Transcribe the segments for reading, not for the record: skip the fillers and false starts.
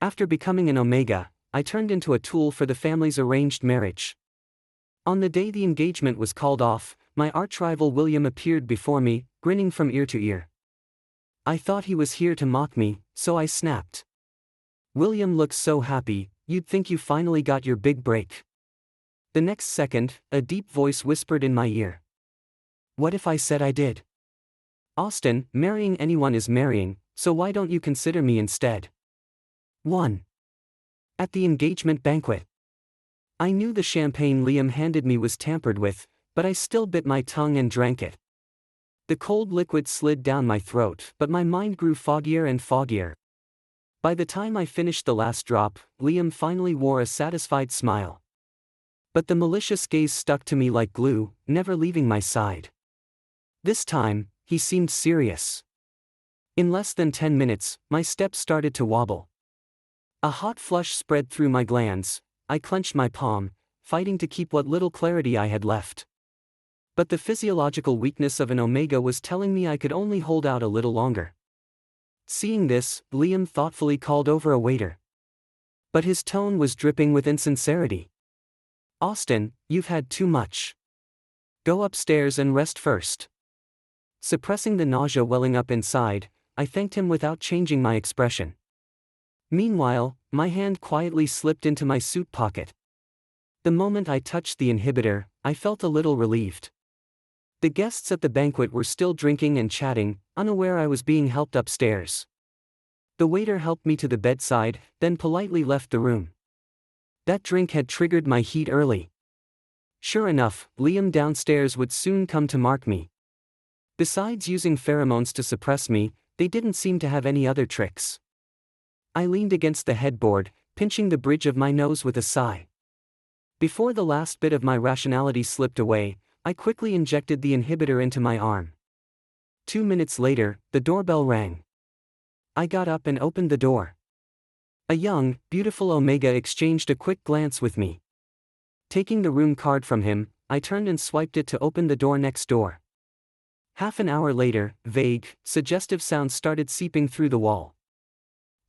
After becoming an Omega, I turned into a tool for the family's arranged marriage. On the day the engagement was called off, my arch-rival William appeared before me, grinning from ear to ear. I thought he was here to mock me, so I snapped. "William looks so happy, you'd think you finally got your big break." The next second, a deep voice whispered in my ear. "What if I said I did? Austin, marrying anyone is marrying, so why don't you consider me instead?" 1. At the engagement banquet. I knew the champagne Liam handed me was tampered with, but I still bit my tongue and drank it. The cold liquid slid down my throat, but my mind grew foggier and foggier. By the time I finished the last drop, Liam finally wore a satisfied smile. But the malicious gaze stuck to me like glue, never leaving my side. This time, he seemed serious. In less than 10 minutes, my steps started to wobble. A hot flush spread through my glands. I clenched my palm, fighting to keep what little clarity I had left. But the physiological weakness of an Omega was telling me I could only hold out a little longer. Seeing this, Liam thoughtfully called over a waiter. But his tone was dripping with insincerity. "Austin, you've had too much. Go upstairs and rest first." Suppressing the nausea welling up inside, I thanked him without changing my expression. Meanwhile, my hand quietly slipped into my suit pocket. The moment I touched the inhibitor, I felt a little relieved. The guests at the banquet were still drinking and chatting, unaware I was being helped upstairs. The waiter helped me to the bedside, then politely left the room. That drink had triggered my heat early. Sure enough, Liam downstairs would soon come to mark me. Besides using pheromones to suppress me, they didn't seem to have any other tricks. I leaned against the headboard, pinching the bridge of my nose with a sigh. Before the last bit of my rationality slipped away, I quickly injected the inhibitor into my arm. 2 minutes later, the doorbell rang. I got up and opened the door. A young, beautiful Omega exchanged a quick glance with me. Taking the room card from him, I turned and swiped it to open the door next door. Half an hour later, vague, suggestive sounds started seeping through the wall.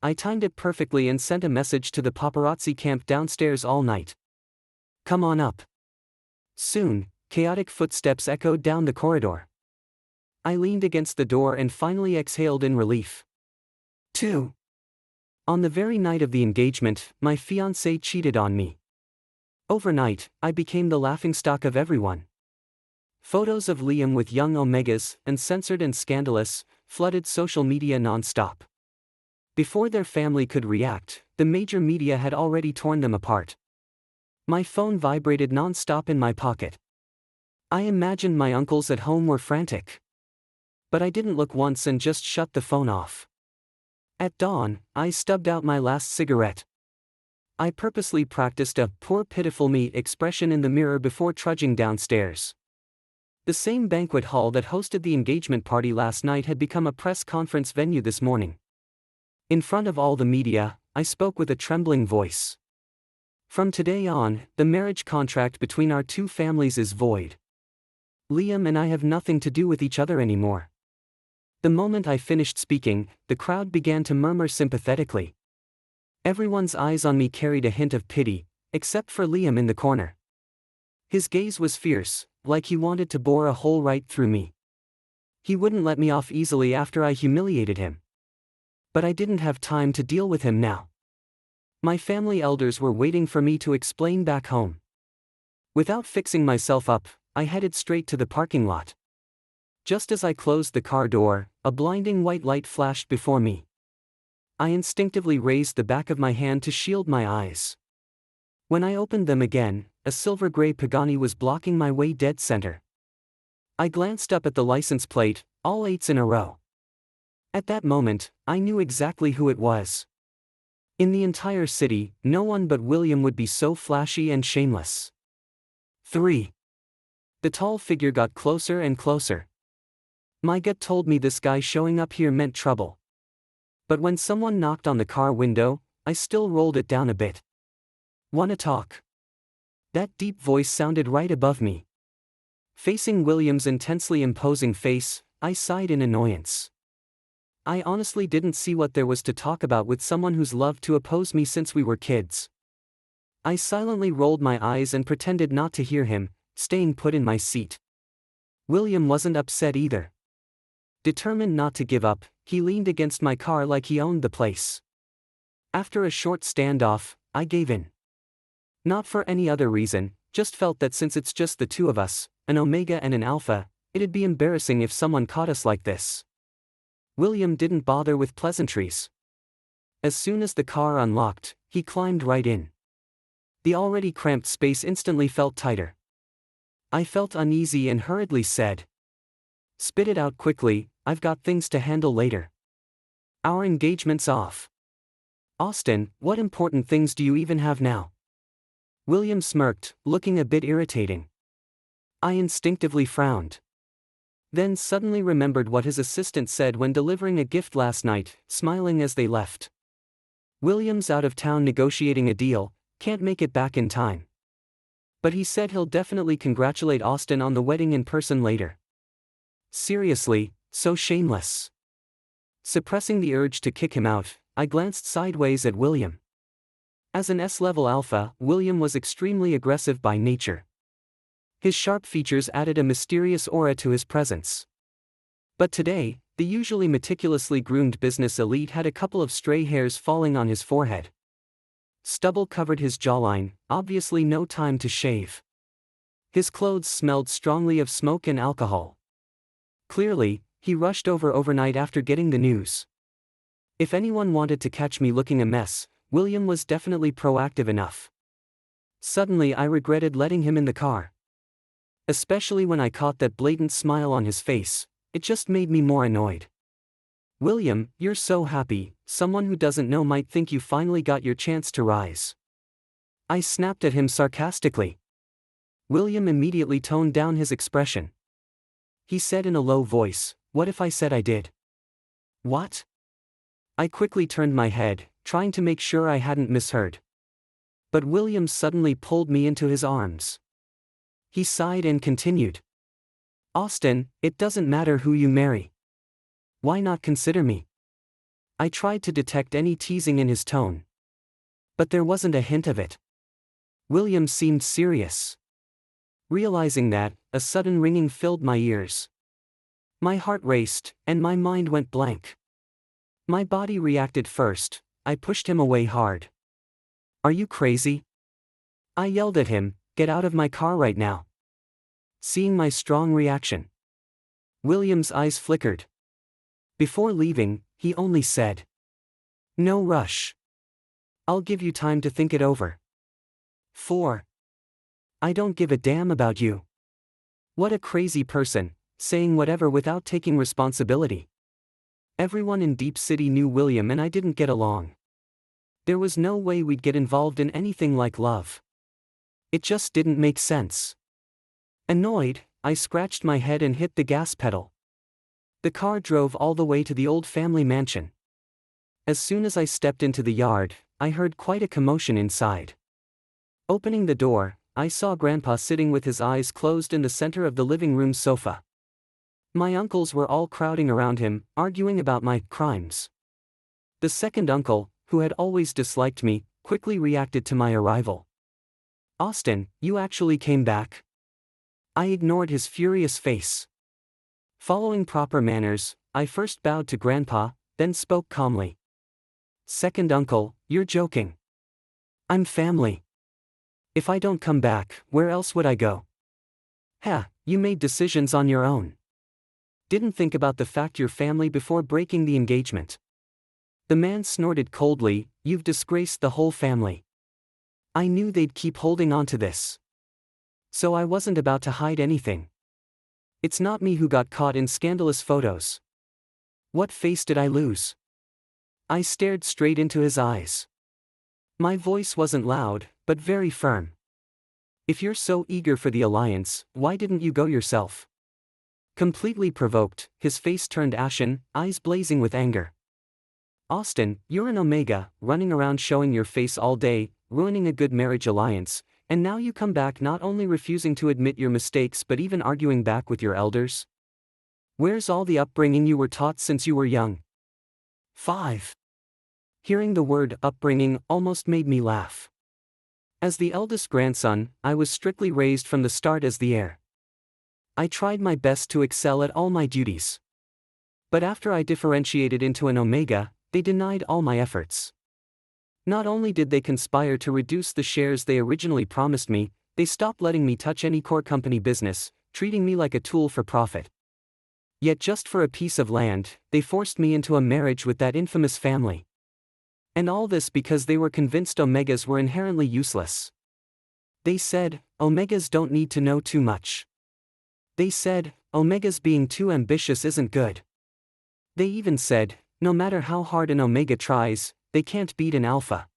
I timed it perfectly and sent a message to the paparazzi camped downstairs all night. "Come on up." Soon, chaotic footsteps echoed down the corridor. I leaned against the door and finally exhaled in relief. 2. On the very night of the engagement, my fiancé cheated on me. Overnight, I became the laughingstock of everyone. Photos of Liam with young Omegas, uncensored and scandalous, flooded social media non-stop. Before their family could react, the major media had already torn them apart. My phone vibrated non-stop in my pocket. I imagined my uncles at home were frantic. But I didn't look once and just shut the phone off. At dawn, I stubbed out my last cigarette. I purposely practiced a "poor pitiful me" expression in the mirror before trudging downstairs. The same banquet hall that hosted the engagement party last night had become a press conference venue this morning. In front of all the media, I spoke with a trembling voice. From today on, the marriage contract between our two families is void. Liam and I have nothing to do with each other anymore. The moment I finished speaking, the crowd began to murmur sympathetically. Everyone's eyes on me carried a hint of pity, except for Liam in the corner. His gaze was fierce, like he wanted to bore a hole right through me. He wouldn't let me off easily after I humiliated him. But I didn't have time to deal with him now. My family elders were waiting for me to explain back home. Without fixing myself up, I headed straight to the parking lot. Just as I closed the car door, a blinding white light flashed before me. I instinctively raised the back of my hand to shield my eyes. When I opened them again, a silver-gray Pagani was blocking my way dead center. I glanced up at the license plate, all 8s in a row. At that moment, I knew exactly who it was. In the entire city, no one but William would be so flashy and shameless. 3. The tall figure got closer and closer. My gut told me this guy showing up here meant trouble. But when someone knocked on the car window, I still rolled it down a bit. "Wanna talk?" That deep voice sounded right above me. Facing William's intensely imposing face, I sighed in annoyance. I honestly didn't see what there was to talk about with someone who's loved to oppose me since we were kids. I silently rolled my eyes and pretended not to hear him, staying put in my seat. William wasn't upset either. Determined not to give up, he leaned against my car like he owned the place. After a short standoff, I gave in. Not for any other reason, just felt that since it's just the two of us, an Omega and an Alpha, it'd be embarrassing if someone caught us like this. William didn't bother with pleasantries. As soon as the car unlocked, he climbed right in. The already cramped space instantly felt tighter. I felt uneasy and hurriedly said, "Spit it out quickly, I've got things to handle later. Our engagement's off." "Austin, what important things do you even have now?" William smirked, looking a bit irritating. I instinctively frowned. Then suddenly remembered what his assistant said when delivering a gift last night, smiling as they left. "William's out of town negotiating a deal, can't make it back in time. But he said he'll definitely congratulate Austin on the wedding in person later." Seriously, so shameless. Suppressing the urge to kick him out, I glanced sideways at William. As an S-level alpha, William was extremely aggressive by nature. His sharp features added a mysterious aura to his presence. But today, the usually meticulously groomed business elite had a couple of stray hairs falling on his forehead. Stubble covered his jawline, obviously no time to shave. His clothes smelled strongly of smoke and alcohol. Clearly, he rushed over overnight after getting the news. If anyone wanted to catch me looking a mess, William was definitely proactive enough. Suddenly I regretted letting him in the car. Especially when I caught that blatant smile on his face, it just made me more annoyed. "William, you're so happy, someone who doesn't know might think you finally got your chance to rise." I snapped at him sarcastically. William immediately toned down his expression. He said in a low voice, "What if I said I did?" "What?" I quickly turned my head, trying to make sure I hadn't misheard. But William suddenly pulled me into his arms. He sighed and continued, "Austin, it doesn't matter who you marry. Why not consider me?" I tried to detect any teasing in his tone. But there wasn't a hint of it. William seemed serious. Realizing that, a sudden ringing filled my ears. My heart raced, and my mind went blank. My body reacted first. I pushed him away hard. "Are you crazy?" I yelled at him, "Get out of my car right now." Seeing my strong reaction, William's eyes flickered. Before leaving, he only said, "No rush. I'll give you time to think it over." 4. I don't give a damn about you. What a crazy person, saying whatever without taking responsibility. Everyone in Deep City knew William and I didn't get along. There was no way we'd get involved in anything like love. It just didn't make sense. Annoyed, I scratched my head and hit the gas pedal. The car drove all the way to the old family mansion. As soon as I stepped into the yard, I heard quite a commotion inside. Opening the door, I saw Grandpa sitting with his eyes closed in the center of the living room sofa. My uncles were all crowding around him, arguing about my crimes. The second uncle, who had always disliked me, quickly reacted to my arrival. "Austin, you actually came back?" I ignored his furious face. Following proper manners, I first bowed to Grandpa, then spoke calmly. "Second uncle, you're joking. I'm family. If I don't come back, where else would I go?" "Ha, you made decisions on your own. Didn't think about the fact you're family before breaking the engagement." The man snorted coldly, "You've disgraced the whole family." I knew they'd keep holding on to this. So I wasn't about to hide anything. It's not me who got caught in scandalous photos. What face did I lose? I stared straight into his eyes. My voice wasn't loud, but very firm. "If you're so eager for the alliance, why didn't you go yourself?" Completely provoked, his face turned ashen, eyes blazing with anger. "Austin, you're an Omega, running around showing your face all day, ruining a good marriage alliance, and now you come back not only refusing to admit your mistakes but even arguing back with your elders? Where's all the upbringing you were taught since you were young?" 5. Hearing the word upbringing almost made me laugh. As the eldest grandson, I was strictly raised from the start as the heir. I tried my best to excel at all my duties. But after I differentiated into an Omega, they denied all my efforts. Not only did they conspire to reduce the shares they originally promised me, they stopped letting me touch any core company business, treating me like a tool for profit. Yet just for a piece of land, they forced me into a marriage with that infamous family. And all this because they were convinced Omegas were inherently useless. They said, Omegas don't need to know too much. They said, Omegas being too ambitious isn't good. They even said, no matter how hard an Omega tries, they can't beat an Alpha.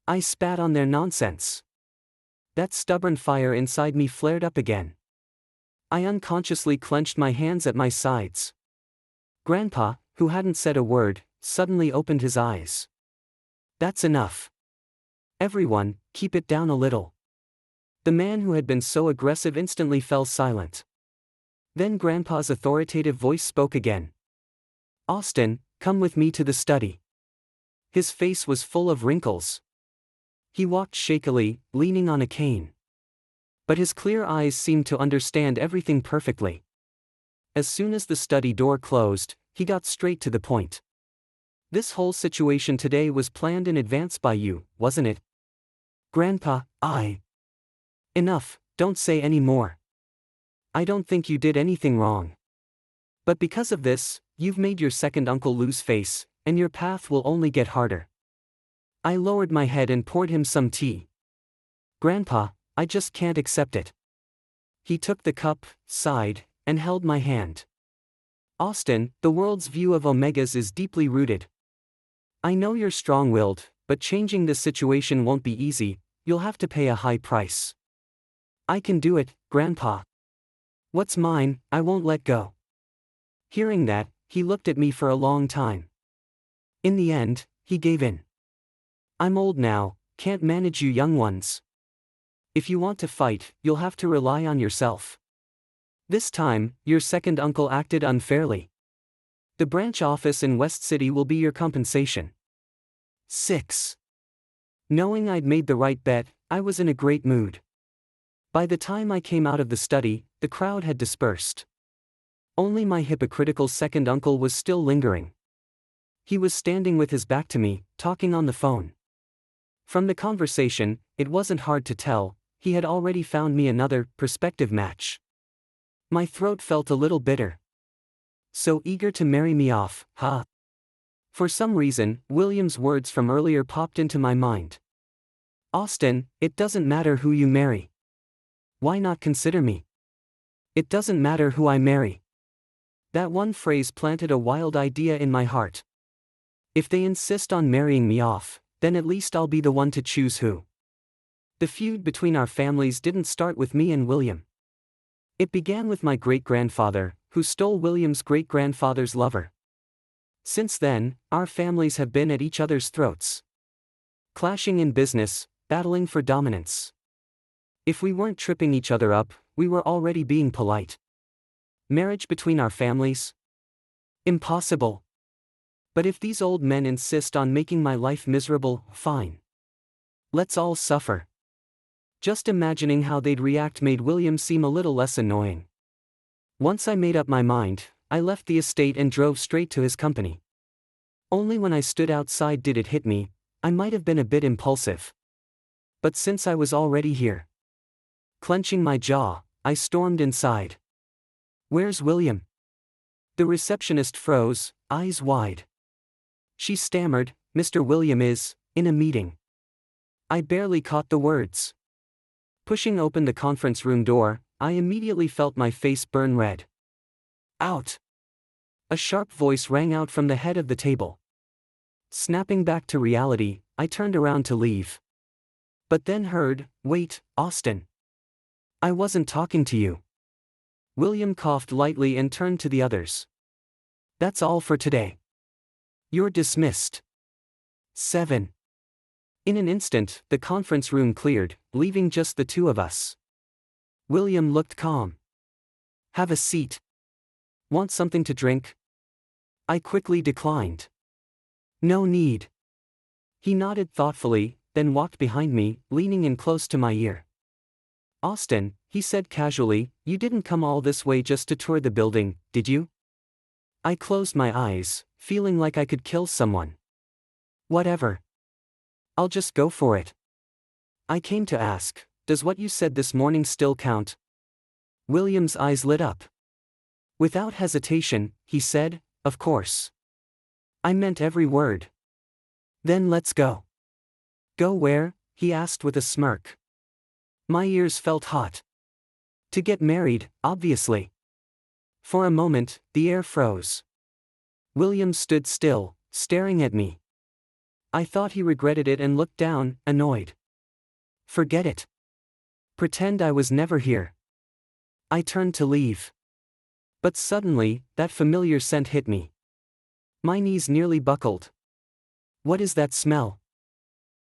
I spat on their nonsense. That stubborn fire inside me flared up again. I unconsciously clenched my hands at my sides. Grandpa, who hadn't said a word, suddenly opened his eyes. That's enough. Everyone, keep it down a little. The man who had been so aggressive instantly fell silent. Then Grandpa's authoritative voice spoke again. Austin, come with me to the study. His face was full of wrinkles. He walked shakily, leaning on a cane. But his clear eyes seemed to understand everything perfectly. As soon as the study door closed, he got straight to the point. This whole situation today was planned in advance by you, wasn't it? Grandpa, Enough, don't say any more. I don't think you did anything wrong. But because of this, you've made your second uncle lose face, and your path will only get harder. I lowered my head and poured him some tea. Grandpa, I just can't accept it. He took the cup, sighed, and held my hand. Austin, the world's view of Omegas is deeply rooted. I know you're strong-willed, but changing this situation won't be easy, you'll have to pay a high price. I can do it, Grandpa. What's mine, I won't let go. Hearing that, he looked at me for a long time. In the end, he gave in. I'm old now, can't manage you young ones. If you want to fight, you'll have to rely on yourself. This time, your second uncle acted unfairly. The branch office in West City will be your compensation. 6. Knowing I'd made the right bet, I was in a great mood. By the time I came out of the study, the crowd had dispersed. Only my hypocritical second uncle was still lingering. He was standing with his back to me, talking on the phone. From the conversation, it wasn't hard to tell, he had already found me another prospective match. My throat felt a little bitter. So eager to marry me off, huh? For some reason, William's words from earlier popped into my mind. Austin, it doesn't matter who you marry. Why not consider me? It doesn't matter who I marry. That one phrase planted a wild idea in my heart. If they insist on marrying me off, then at least I'll be the one to choose who. The feud between our families didn't start with me and William. It began with my great-grandfather, who stole William's great-grandfather's lover. Since then, our families have been at each other's throats. Clashing in business, battling for dominance. If we weren't tripping each other up, we were already being polite. Marriage between our families? Impossible. But if these old men insist on making my life miserable, fine. Let's all suffer. Just imagining how they'd react made William seem a little less annoying. Once I made up my mind, I left the estate and drove straight to his company. Only when I stood outside did it hit me, I might have been a bit impulsive. But since I was already here. Clenching my jaw, I stormed inside. Where's William? The receptionist froze, eyes wide. She stammered, Mr. William is in a meeting. I barely caught the words. Pushing open the conference room door, I immediately felt my face burn red. Out! A sharp voice rang out from the head of the table. Snapping back to reality, I turned around to leave. But then heard, wait, Austin. I wasn't talking to you. William coughed lightly and turned to the others. That's all for today. You're dismissed. 7. In an instant, the conference room cleared, leaving just the two of us. William looked calm. Have a seat. Want something to drink? I quickly declined. No need. He nodded thoughtfully, then walked behind me, leaning in close to my ear. Austin, he said casually, you didn't come all this way just to tour the building, did you? I closed my eyes, feeling like I could kill someone. Whatever. I'll just go for it. I came to ask, does what you said this morning still count? William's eyes lit up. Without hesitation, he said, of course. I meant every word. Then let's go. Go where? He asked with a smirk. My ears felt hot. To get married, obviously. For a moment, the air froze. William stood still, staring at me. I thought he regretted it and looked down, annoyed. Forget it. Pretend I was never here. I turned to leave. But suddenly, that familiar scent hit me. My knees nearly buckled. What is that smell?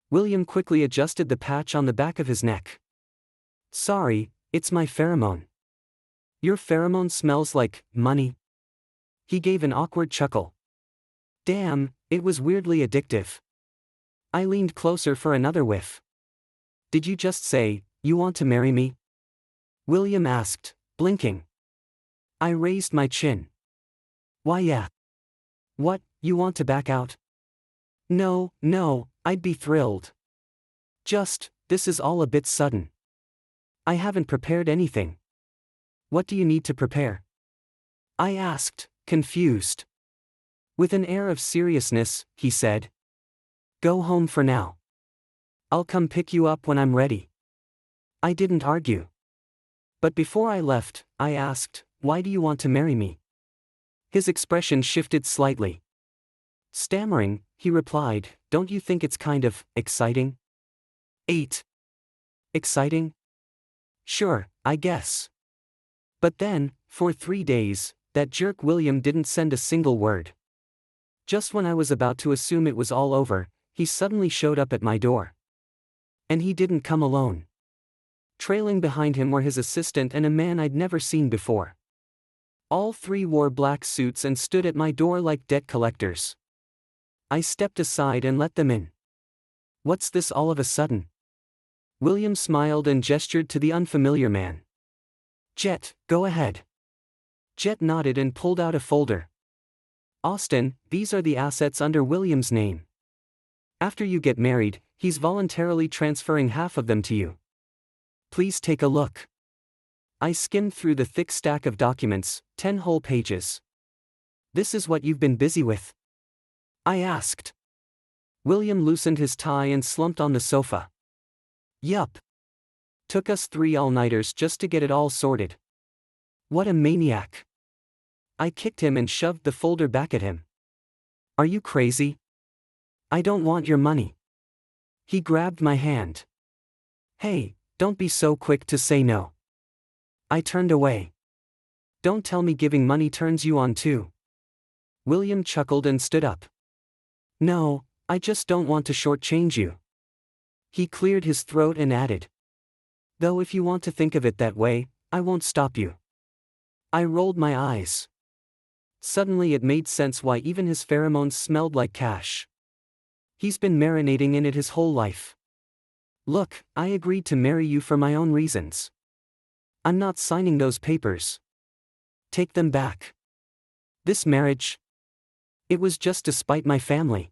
William quickly adjusted the patch on the back of his neck. Sorry, it's my pheromone. Your pheromone smells like money. He gave an awkward chuckle. Damn, it was weirdly addictive. I leaned closer for another whiff. Did you just say, you want to marry me? William asked, blinking. I raised my chin. Why yeah. What, you want to back out? No, I'd be thrilled. Just, this is all a bit sudden. I haven't prepared anything. What do you need to prepare? I asked, confused. With an air of seriousness, he said. Go home for now. I'll come pick you up when I'm ready. I didn't argue. But before I left, I asked, why do you want to marry me? His expression shifted slightly. Stammering, he replied, don't you think it's kind of exciting? 8. Exciting? Sure, I guess. But then, for 3 days, that jerk William didn't send a single word. Just when I was about to assume it was all over, he suddenly showed up at my door. And he didn't come alone. Trailing behind him were his assistant and a man I'd never seen before. All three wore black suits and stood at my door like debt collectors. I stepped aside and let them in. What's this all of a sudden? William smiled and gestured to the unfamiliar man. Jet, go ahead. Jet nodded and pulled out a folder. Austin, these are the assets under William's name. After you get married, he's voluntarily transferring half of them to you. Please take a look. I skimmed through the thick stack of documents, 10 whole pages. This is what you've been busy with? I asked. William loosened his tie and slumped on the sofa. Yup. Took us 3 all-nighters just to get it all sorted. What a maniac. I kicked him and shoved the folder back at him. Are you crazy? I don't want your money. He grabbed my hand. Hey, don't be so quick to say no. I turned away. Don't tell me giving money turns you on too. William chuckled and stood up. No, I just don't want to shortchange you. He cleared his throat and added. Though if you want to think of it that way, I won't stop you. I rolled my eyes. Suddenly it made sense why even his pheromones smelled like cash. He's been marinating in it his whole life. Look, I agreed to marry you for my own reasons. I'm not signing those papers. Take them back. This marriage? It was just to spite my family.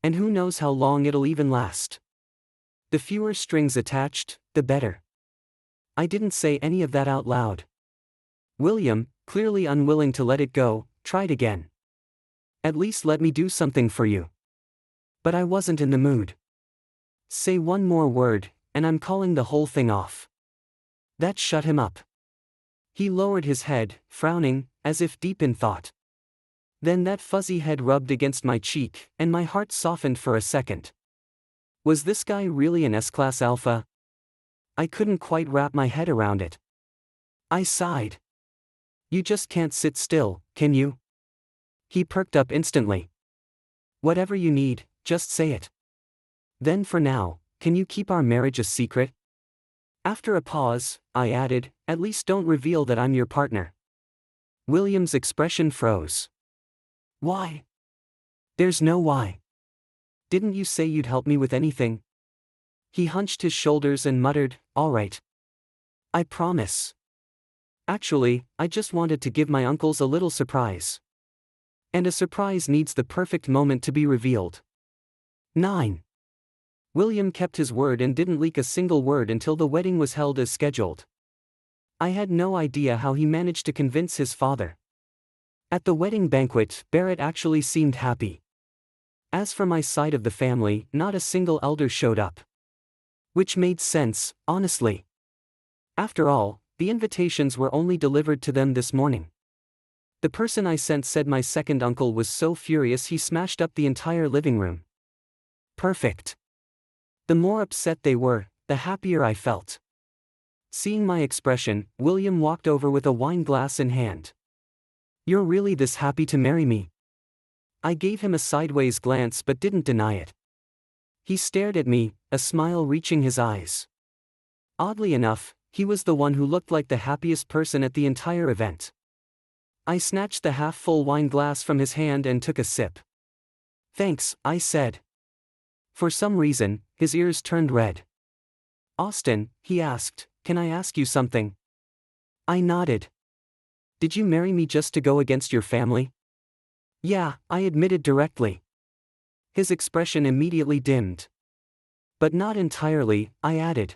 And who knows how long it'll even last. The fewer strings attached, the better. I didn't say any of that out loud. William, clearly unwilling to let it go, tried again. At least let me do something for you. But I wasn't in the mood. Say one more word, and I'm calling the whole thing off. That shut him up. He lowered his head, frowning, as if deep in thought. Then that fuzzy head rubbed against my cheek, and my heart softened for a second. Was this guy really an S-class alpha? I couldn't quite wrap my head around it. I sighed. You just can't sit still, can you? He perked up instantly. Whatever you need, just say it. Then for now, can you keep our marriage a secret? After a pause, I added, at least don't reveal that I'm your partner. William's expression froze. Why? There's no why. Didn't you say you'd help me with anything? He hunched his shoulders and muttered, all right. I promise. Actually, I just wanted to give my uncles a little surprise. And a surprise needs the perfect moment to be revealed. 9. William kept his word and didn't leak a single word until the wedding was held as scheduled. I had no idea how he managed to convince his father. At the wedding banquet, Barrett actually seemed happy. As for my side of the family, not a single elder showed up. Which made sense, honestly. After all, the invitations were only delivered to them this morning. The person I sent said my second uncle was so furious he smashed up the entire living room. Perfect. The more upset they were, the happier I felt. Seeing my expression, William walked over with a wine glass in hand. You're really this happy to marry me? I gave him a sideways glance but didn't deny it. He stared at me, a smile reaching his eyes. Oddly enough, he was the one who looked like the happiest person at the entire event. I snatched the half-full wine glass from his hand and took a sip. Thanks, I said. For some reason, his ears turned red. Austin, he asked, can I ask you something? I nodded. Did you marry me just to go against your family? Yeah, I admitted directly. His expression immediately dimmed. But not entirely, I added.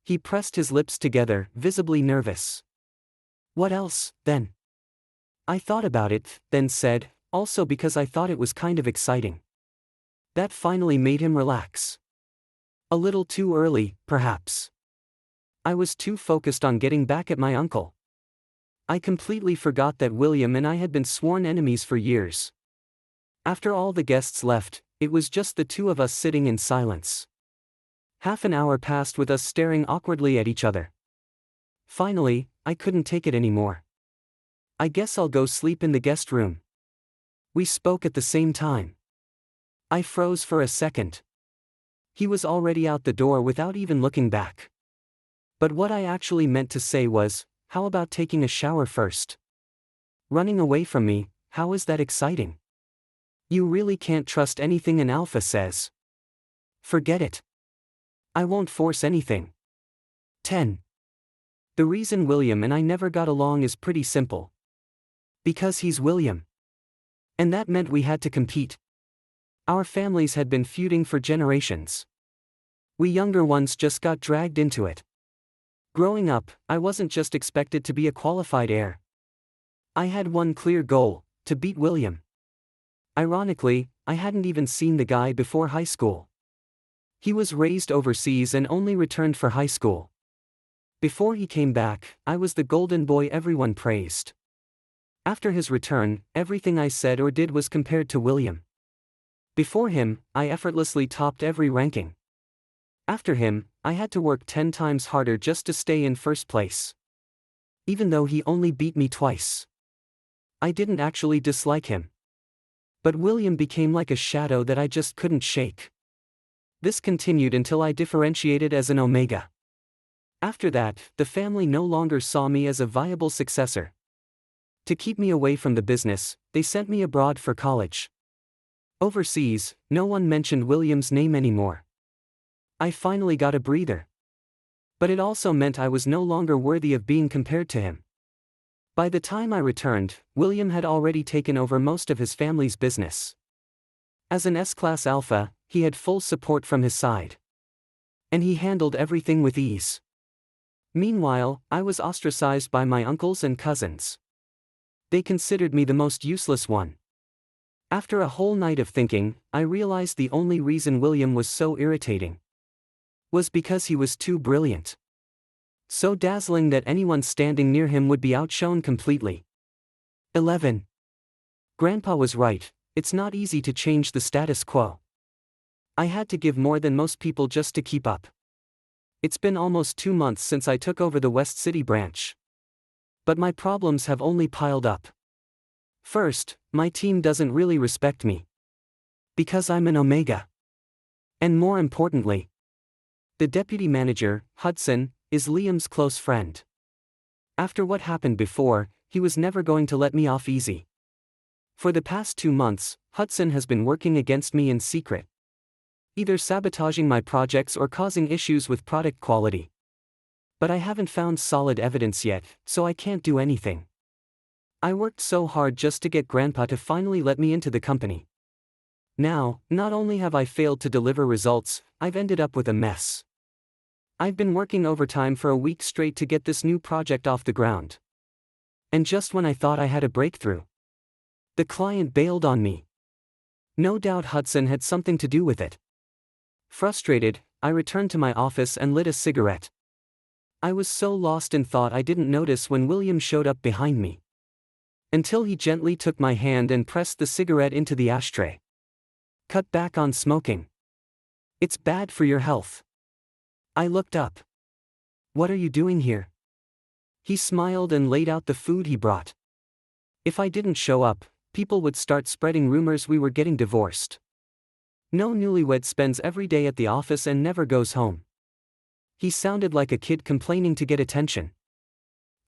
He pressed his lips together, visibly nervous. What else, then? I thought about it, then said, also because I thought it was kind of exciting. That finally made him relax. A little too early, perhaps. I was too focused on getting back at my uncle. I completely forgot that William and I had been sworn enemies for years. After all the guests left, it was just the two of us sitting in silence. Half an hour passed with us staring awkwardly at each other. Finally, I couldn't take it anymore. I guess I'll go sleep in the guest room. We spoke at the same time. I froze for a second. He was already out the door without even looking back. But what I actually meant to say was, how about taking a shower first? Running away from me, how is that exciting? You really can't trust anything an alpha says. Forget it. I won't force anything. 10. The reason William and I never got along is pretty simple. Because he's William. And that meant we had to compete. Our families had been feuding for generations. We younger ones just got dragged into it. Growing up, I wasn't just expected to be a qualified heir. I had one clear goal, to beat William. Ironically, I hadn't even seen the guy before high school. He was raised overseas and only returned for high school. Before he came back, I was the golden boy everyone praised. After his return, everything I said or did was compared to William. Before him, I effortlessly topped every ranking. After him, I had to work 10 times harder just to stay in first place. Even though he only beat me twice. I didn't actually dislike him. But William became like a shadow that I just couldn't shake. This continued until I differentiated as an Omega. After that, the family no longer saw me as a viable successor. To keep me away from the business, they sent me abroad for college. Overseas, no one mentioned William's name anymore. I finally got a breather. But it also meant I was no longer worthy of being compared to him. By the time I returned, William had already taken over most of his family's business. As an S-class alpha, he had full support from his side. And he handled everything with ease. Meanwhile, I was ostracized by my uncles and cousins. They considered me the most useless one. After a whole night of thinking, I realized the only reason William was so irritating was because he was too brilliant. So dazzling that anyone standing near him would be outshone completely. 11. Grandpa was right, it's not easy to change the status quo. I had to give more than most people just to keep up. It's been almost 2 months since I took over the West City branch. But my problems have only piled up. First, my team doesn't really respect me. Because I'm an Omega. And more importantly, the deputy manager, Hudson, is Liam's close friend. After what happened before, he was never going to let me off easy. For the past 2 months, Hudson has been working against me in secret, either sabotaging my projects or causing issues with product quality. But I haven't found solid evidence yet, so I can't do anything. I worked so hard just to get Grandpa to finally let me into the company. Now, not only have I failed to deliver results, I've ended up with a mess. I've been working overtime for a week straight to get this new project off the ground. And just when I thought I had a breakthrough, the client bailed on me. No doubt Hudson had something to do with it. Frustrated, I returned to my office and lit a cigarette. I was so lost in thought I didn't notice when William showed up behind me, until he gently took my hand and pressed the cigarette into the ashtray. Cut back on smoking. It's bad for your health. I looked up. What are you doing here? He smiled and laid out the food he brought. If I didn't show up, people would start spreading rumors we were getting divorced. No newlywed spends every day at the office and never goes home. He sounded like a kid complaining to get attention.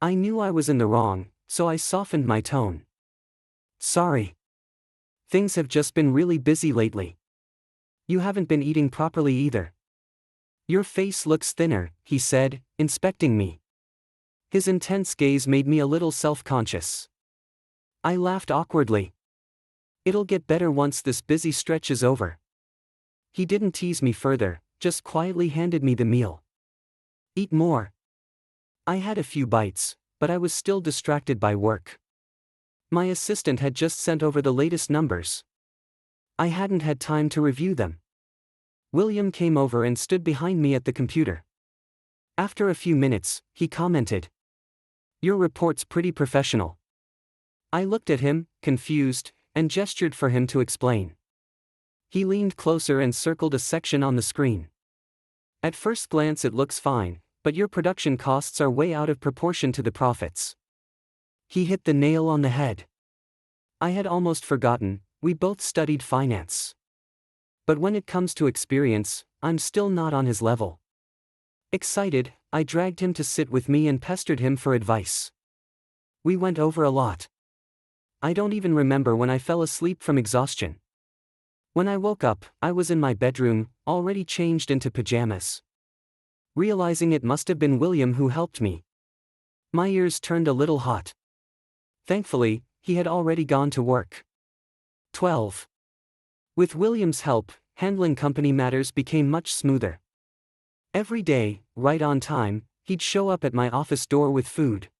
I knew I was in the wrong, so I softened my tone. Sorry. Things have just been really busy lately. You haven't been eating properly either. Your face looks thinner, he said, inspecting me. His intense gaze made me a little self-conscious. I laughed awkwardly. It'll get better once this busy stretch is over. He didn't tease me further, just quietly handed me the meal. Eat more. I had a few bites, but I was still distracted by work. My assistant had just sent over the latest numbers. I hadn't had time to review them. William came over and stood behind me at the computer. After a few minutes, he commented, "Your report's pretty professional." I looked at him, confused, and gestured for him to explain. He leaned closer and circled a section on the screen. At first glance it looks fine, but your production costs are way out of proportion to the profits. He hit the nail on the head. I had almost forgotten, we both studied finance. But when it comes to experience, I'm still not on his level. Excited, I dragged him to sit with me and pestered him for advice. We went over a lot. I don't even remember when I fell asleep from exhaustion. When I woke up, I was in my bedroom, already changed into pajamas. Realizing it must have been William who helped me, my ears turned a little hot. Thankfully, he had already gone to work. 12. With William's help, handling company matters became much smoother. Every day, right on time, he'd show up at my office door with food.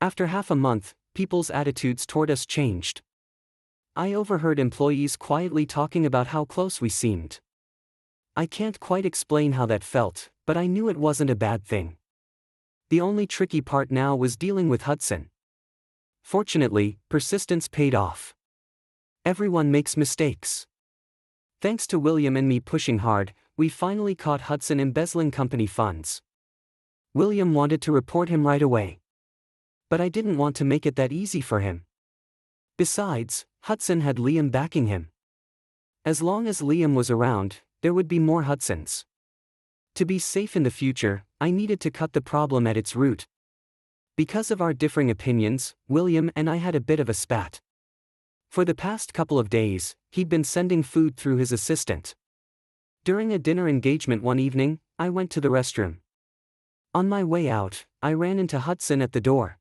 After half a month, people's attitudes toward us changed. I overheard employees quietly talking about how close we seemed. I can't quite explain how that felt, but I knew it wasn't a bad thing. The only tricky part now was dealing with Hudson. Fortunately, persistence paid off. Everyone makes mistakes. Thanks to William and me pushing hard, we finally caught Hudson embezzling company funds. William wanted to report him right away. But I didn't want to make it that easy for him. Besides, Hudson had Liam backing him. As long as Liam was around, there would be more Hudsons. To be safe in the future, I needed to cut the problem at its root. Because of our differing opinions, William and I had a bit of a spat. For the past couple of days, he'd been sending food through his assistant. During a dinner engagement one evening, I went to the restroom. On my way out, I ran into Hudson at the door.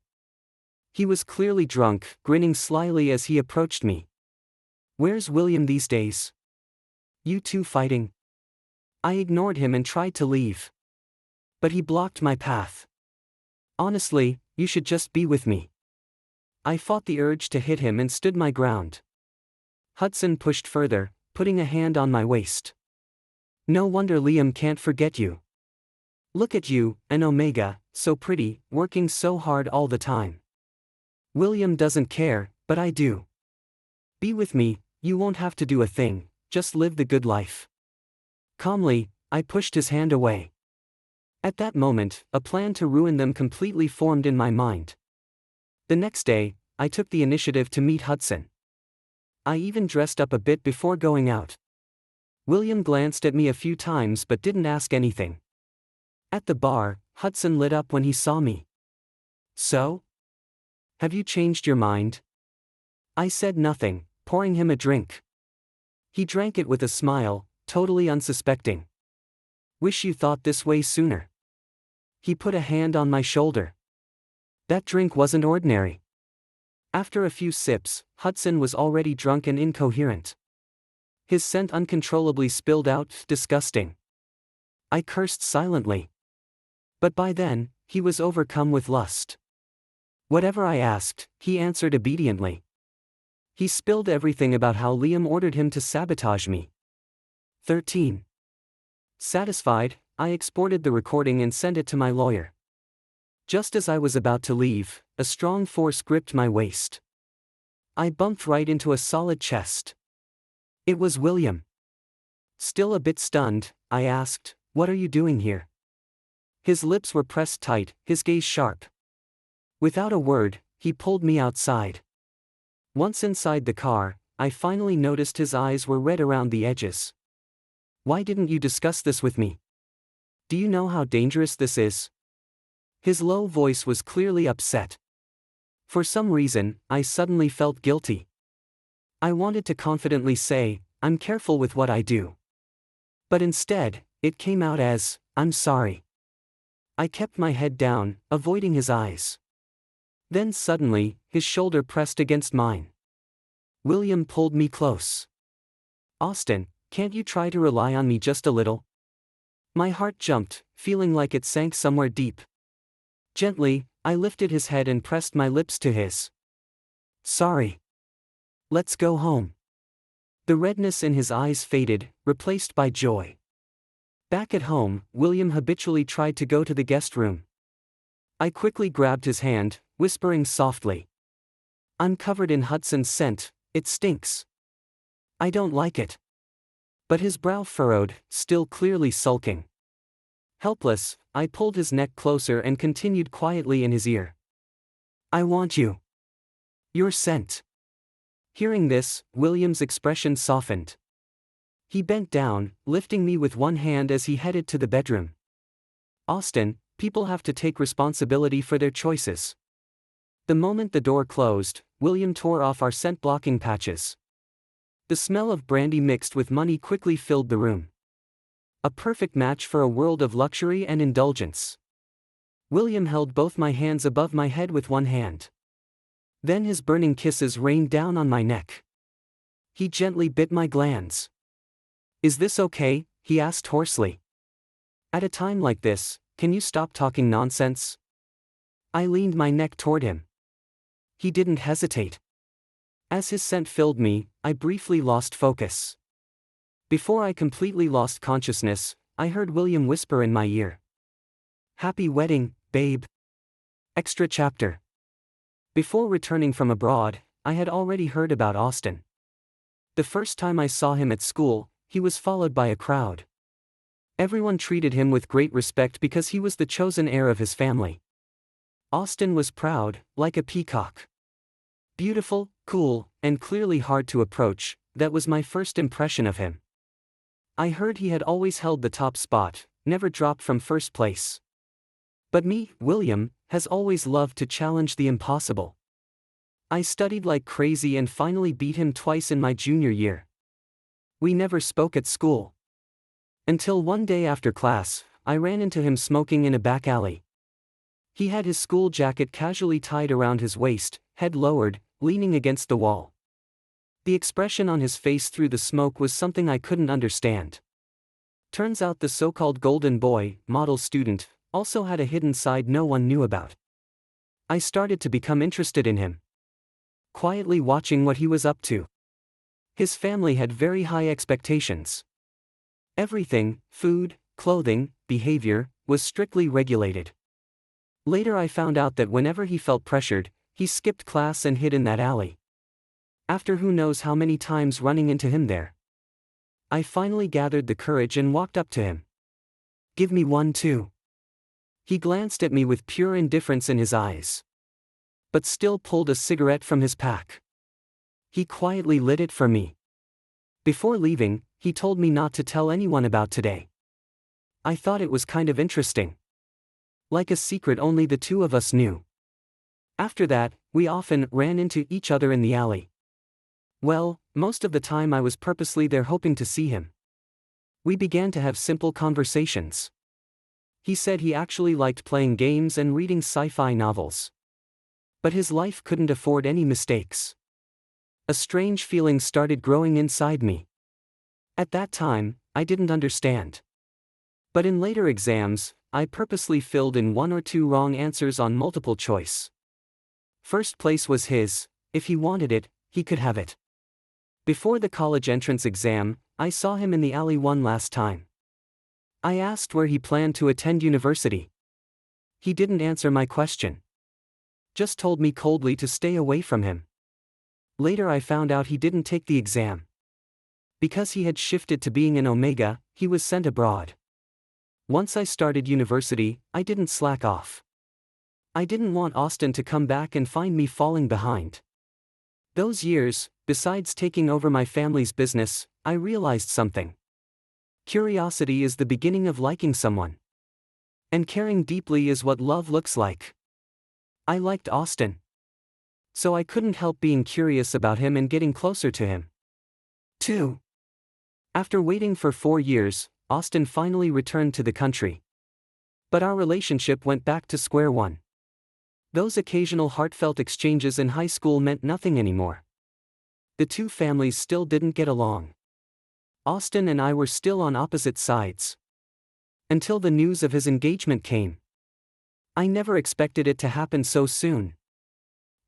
He was clearly drunk, grinning slyly as he approached me. "Where's William these days? You two fighting?" I ignored him and tried to leave. But he blocked my path. "Honestly, you should just be with me." I fought the urge to hit him and stood my ground. Hudson pushed further, putting a hand on my waist. "No wonder Liam can't forget you. Look at you, an Omega, so pretty, working so hard all the time. William doesn't care, but I do. Be with me, you won't have to do a thing, just live the good life." Calmly, I pushed his hand away. At that moment, a plan to ruin them completely formed in my mind. The next day, I took the initiative to meet Hudson. I even dressed up a bit before going out. William glanced at me a few times but didn't ask anything. At the bar, Hudson lit up when he saw me. "So? Have you changed your mind?" I said nothing, pouring him a drink. He drank it with a smile, totally unsuspecting. Wish you thought this way sooner. He put a hand on my shoulder. That drink wasn't ordinary. After a few sips, Hudson was already drunk and incoherent. His scent uncontrollably spilled out, disgusting. I cursed silently. But by then, he was overcome with lust. Whatever I asked, he answered obediently. He spilled everything about how Liam ordered him to sabotage me. 13. Satisfied, I exported the recording and sent it to my lawyer. Just as I was about to leave, a strong force gripped my waist. I bumped right into a solid chest. It was William. Still a bit stunned, I asked, "What are you doing here?" His lips were pressed tight, his gaze sharp. Without a word, he pulled me outside. Once inside the car, I finally noticed his eyes were red around the edges. "Why didn't you discuss this with me? Do you know how dangerous this is?" His low voice was clearly upset. For some reason, I suddenly felt guilty. I wanted to confidently say, "I'm careful with what I do." But instead, it came out as, "I'm sorry." I kept my head down, avoiding his eyes. Then suddenly, his shoulder pressed against mine. William pulled me close. "Austin, can't you try to rely on me just a little?" My heart jumped, feeling like it sank somewhere deep. Gently, I lifted his head and pressed my lips to his. "Sorry. Let's go home." The redness in his eyes faded, replaced by joy. Back at home, William habitually tried to go to the guest room. I quickly grabbed his hand, whispering softly. "I'm covered in Hudson's scent, it stinks. I don't like it." But his brow furrowed, still clearly sulking. Helpless, I pulled his neck closer and continued quietly in his ear. "I want you. Your scent." Hearing this, William's expression softened. He bent down, lifting me with one hand as he headed to the bedroom. "Austin, people have to take responsibility for their choices." The moment the door closed, William tore off our scent-blocking patches. The smell of brandy mixed with money quickly filled the room. A perfect match for a world of luxury and indulgence. William held both my hands above my head with one hand. Then his burning kisses rained down on my neck. He gently bit my glands. "Is this okay?" he asked hoarsely. "At a time like this, can you stop talking nonsense?" I leaned my neck toward him. He didn't hesitate. As his scent filled me, I briefly lost focus. Before I completely lost consciousness, I heard William whisper in my ear. "Happy wedding, babe." Extra chapter. Before returning from abroad, I had already heard about Austin. The first time I saw him at school, he was followed by a crowd. Everyone treated him with great respect because he was the chosen heir of his family. Austin was proud, like a peacock. Beautiful, cool, and clearly hard to approach, that was my first impression of him. I heard he had always held the top spot, never dropped from first place. But me, William, has always loved to challenge the impossible. I studied like crazy and finally beat him twice in my junior year. We never spoke at school. Until one day after class, I ran into him smoking in a back alley. He had his school jacket casually tied around his waist, head lowered, leaning against the wall. The expression on his face through the smoke was something I couldn't understand. Turns out the so-called golden boy, model student, also had a hidden side no one knew about. I started to become interested in him. Quietly watching what he was up to. His family had very high expectations. Everything, food, clothing, behavior, was strictly regulated. Later I found out that whenever he felt pressured, he skipped class and hid in that alley. After who knows how many times running into him there. I finally gathered the courage and walked up to him. "Give me one too." He glanced at me with pure indifference in his eyes. But still pulled a cigarette from his pack. He quietly lit it for me. Before leaving, he told me not to tell anyone about today. I thought it was kind of interesting. Like a secret only the two of us knew. After that, we often ran into each other in the alley. Well, most of the time I was purposely there hoping to see him. We began to have simple conversations. He said he actually liked playing games and reading sci-fi novels. But his life couldn't afford any mistakes. A strange feeling started growing inside me. At that time, I didn't understand. But in later exams, I purposely filled in one or two wrong answers on multiple choice. First place was his. If he wanted it, he could have it. Before the college entrance exam, I saw him in the alley one last time. I asked where he planned to attend university. He didn't answer my question. Just told me coldly to stay away from him. Later I found out he didn't take the exam. Because he had shifted to being an Omega, he was sent abroad. Once I started university, I didn't slack off. I didn't want Austin to come back and find me falling behind. Those years, besides taking over my family's business, I realized something. Curiosity is the beginning of liking someone. And caring deeply is what love looks like. I liked Austin. So I couldn't help being curious about him and getting closer to him. 2. After waiting for 4 years, Austin finally returned to the country. But our relationship went back to square one. Those occasional heartfelt exchanges in high school meant nothing anymore. The two families still didn't get along. Austin and I were still on opposite sides. Until the news of his engagement came. I never expected it to happen so soon.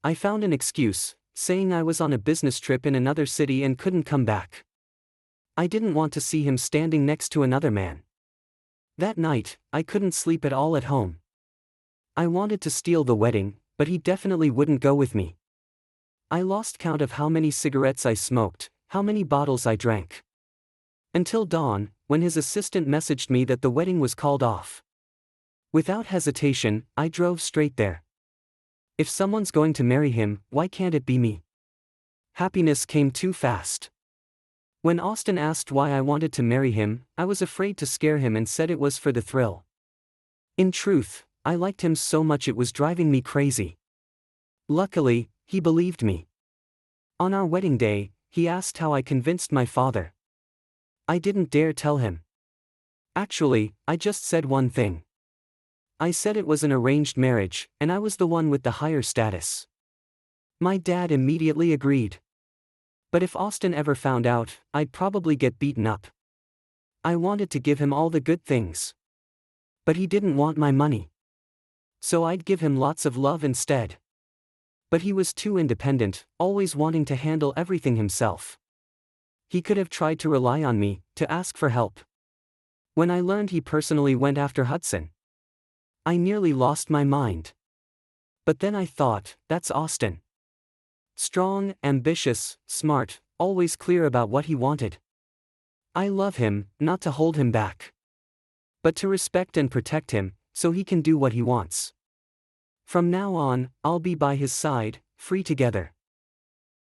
I found an excuse, saying I was on a business trip in another city and couldn't come back. I didn't want to see him standing next to another man. That night, I couldn't sleep at all at home. I wanted to steal the wedding, but he definitely wouldn't go with me. I lost count of how many cigarettes I smoked, how many bottles I drank. Until dawn, when his assistant messaged me that the wedding was called off. Without hesitation, I drove straight there. If someone's going to marry him, why can't it be me? Happiness came too fast. When Austin asked why I wanted to marry him, I was afraid to scare him and said it was for the thrill. In truth, I liked him so much it was driving me crazy. Luckily, he believed me. On our wedding day, he asked how I convinced my father. I didn't dare tell him. Actually, I just said one thing. I said it was an arranged marriage, and I was the one with the higher status. My dad immediately agreed. But if Austin ever found out, I'd probably get beaten up. I wanted to give him all the good things. But he didn't want my money. So I'd give him lots of love instead. But he was too independent, always wanting to handle everything himself. He could have tried to rely on me, to ask for help. When I learned he personally went after Hudson, I nearly lost my mind. But then I thought, that's Austin. Strong, ambitious, smart, always clear about what he wanted. I love him, not to hold him back, but to respect and protect him, so he can do what he wants. From now on, I'll be by his side, free together.